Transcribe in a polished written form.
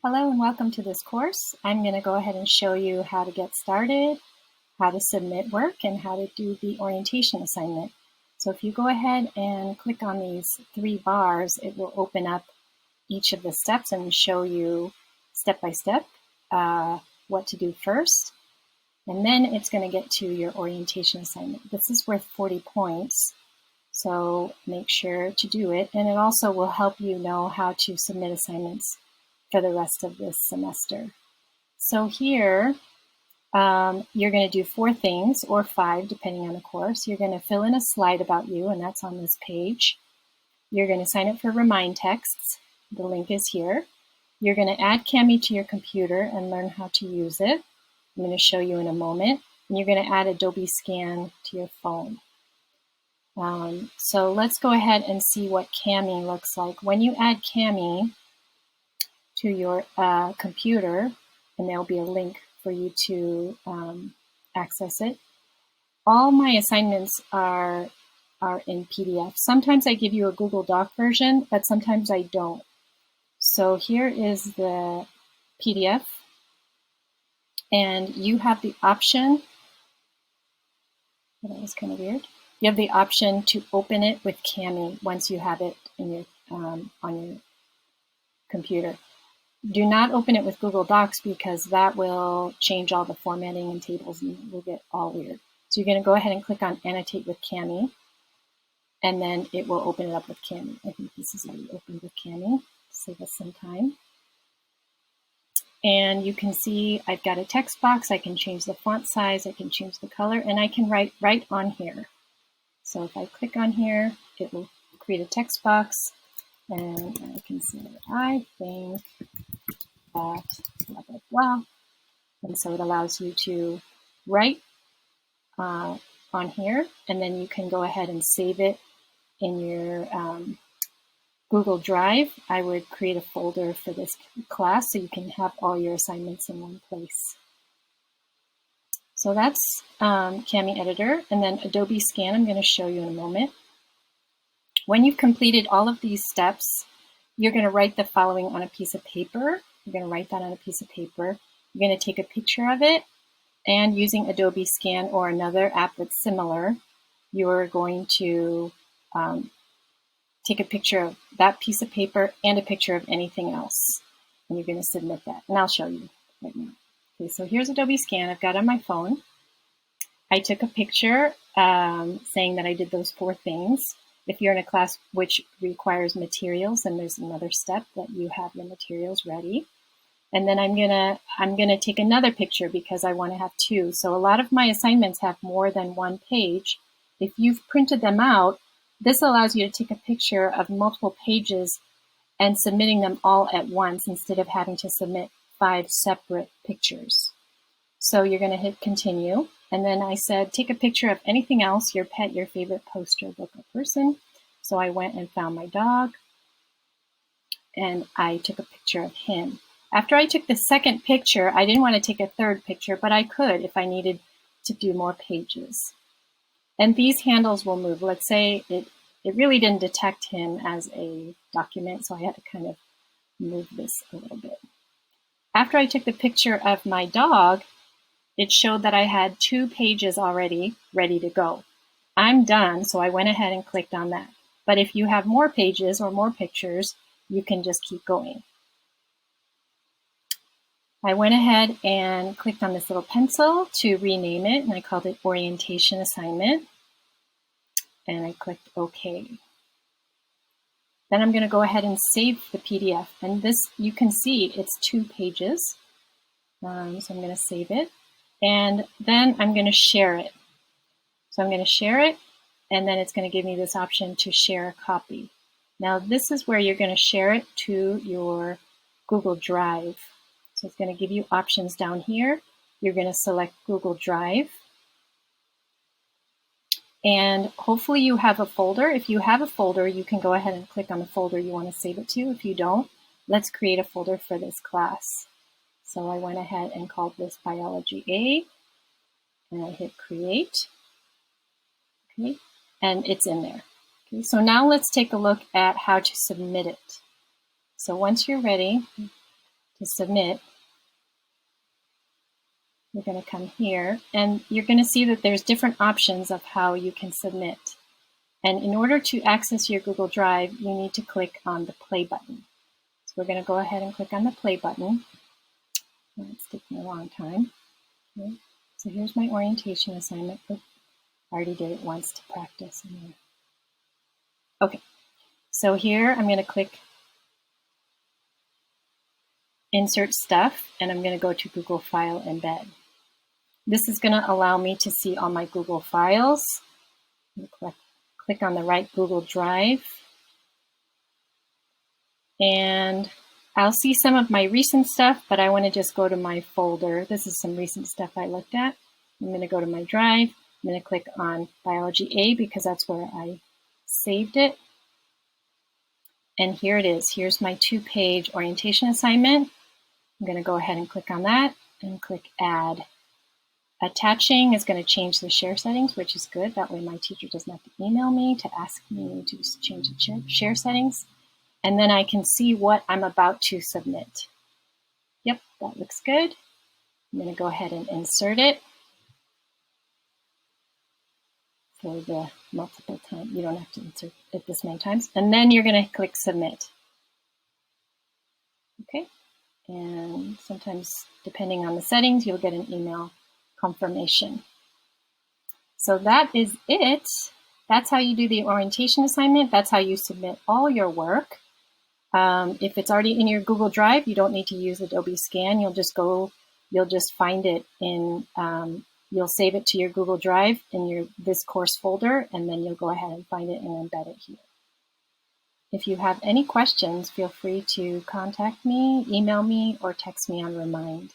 Hello and welcome to this course. I'm going to go ahead and show you how to get started, how to submit work, and how to do the orientation assignment. So if you go ahead and click on these three bars, it will open up each of the steps and show you step by step what to do first. And then it's going to get to your orientation assignment. This is worth 40 points, so make sure to do it. And it also will help you know how to submit assignments for the rest of this semester. So here, you're going to do 4 things, or 5, depending on the course. You're going to fill in a slide about you, and that's on this page. You're going to sign up for Remind Texts. The link is here. You're going to add Cami to your computer and learn how to use it. I'm going to show you in a moment. And you're going to add Adobe Scan to your phone. So let's go ahead and see what Cami looks like. When you add Cami to your computer, and there'll be a link for you to access it. All my assignments are in PDF. Sometimes I give you a Google Doc version, but sometimes I don't. So here is the PDF, and you have the option, that was kind of weird. You have the option to open it with Cami once you have it in your on your computer. Do not open it with Google Docs because that will change all the formatting and tables and it will get all weird. So you're going to go ahead and click on Annotate with Cami, and then it will open it up with Cami. I think this is already opened with Cami. Save us some time. And you can see I've got a text box. I can change the font size, I can change the color, and I can write right on here. So if I click on here, it will create a text box, and I can say, I think that blah, blah, blah. And so it allows you to write on here, and then you can go ahead and save it in your Google Drive. I would create a folder for this class so you can have all your assignments in one place. So that's Cami Editor, and then Adobe Scan I'm going to show you in a moment. When you've completed all of these steps, you're going to write the following on a piece of paper. You're going to write that on a piece of paper. You're going to take a picture of it, and using Adobe Scan or another app that's similar, you're going to take a picture of that piece of paper and a picture of anything else, and you're going to submit that. And I'll show you right now. Okay, so here's Adobe Scan. I've got it on my phone. I took a picture saying that I did those 4 things. If you're in a class which requires materials, then there's another step that you have your materials ready. And then I'm gonna take another picture because I want to have 2. So a lot of my assignments have more than 1 page. If you've printed them out, this allows you to take a picture of multiple pages and submitting them all at once instead of having to submit 5 separate pictures. So you're going to hit continue. And then I said, take a picture of anything else, your pet, your favorite poster, book, or person. So I went and found my dog, and I took a picture of him. After I took the second picture, I didn't want to take a third picture, but I could if I needed to do more pages. And these handles will move. Let's say it really didn't detect him as a document, so I had to kind of move this a little bit. After I took the picture of my dog, it showed that I had 2 pages already ready to go. I'm done, so I went ahead and clicked on that. But if you have more pages or more pictures, you can just keep going. I went ahead and clicked on this little pencil to rename it, and I called it Orientation Assignment. And I clicked OK. Then I'm going to go ahead and save the PDF. And this, you can see, it's 2 pages. So I'm going to save it. And then I'm going to share it. So I'm going to share it, and then it's going to give me this option to share a copy. Now this is where you're going to share it to your Google Drive. So it's going to give you options down here. You're going to select Google Drive. And hopefully you have a folder. If you have a folder, you can go ahead and click on the folder you want to save it to. If you don't, let's create a folder for this class. So I went ahead and called this Biology A, and I hit Create. Okay, and it's in there. Okay, so now let's take a look at how to submit it. So once you're ready, to submit, you're going to come here and you're going to see that there's different options of how you can submit. And in order to access your Google Drive, you need to click on the play button. So we're going to go ahead and click on the play button. It's taking a long time. Okay. So here's my orientation assignment. I already did it once to practice. Okay, so here I'm going to click Insert Stuff, and I'm going to go to Google File Embed. This is going to allow me to see all my Google files. I'm going to click on the right Google Drive, and I'll see some of my recent stuff, but I want to just go to my folder. This is some recent stuff I looked at. I'm going to go to my drive. I'm going to click on Biology A because that's where I saved it. And here it is. Here's my 2-page orientation assignment. I'm going to go ahead and click on that and click Add. Attaching is going to change the share settings, which is good. That way my teacher doesn't have to email me to ask me to change the share settings. And then I can see what I'm about to submit. Yep, that looks good. I'm going to go ahead and insert it for the multiple time. You don't have to insert it this many times. And then you're going to click Submit. Okay. And sometimes, depending on the settings, you'll get an email confirmation. So that is it. That's how you do the orientation assignment. That's how you submit all your work. If it's already in your Google Drive, you don't need to use Adobe Scan. You'll just find it in, you'll save it to your Google Drive in this course folder, and then you'll go ahead and find it and embed it here. If you have any questions, feel free to contact me, email me, or text me on Remind.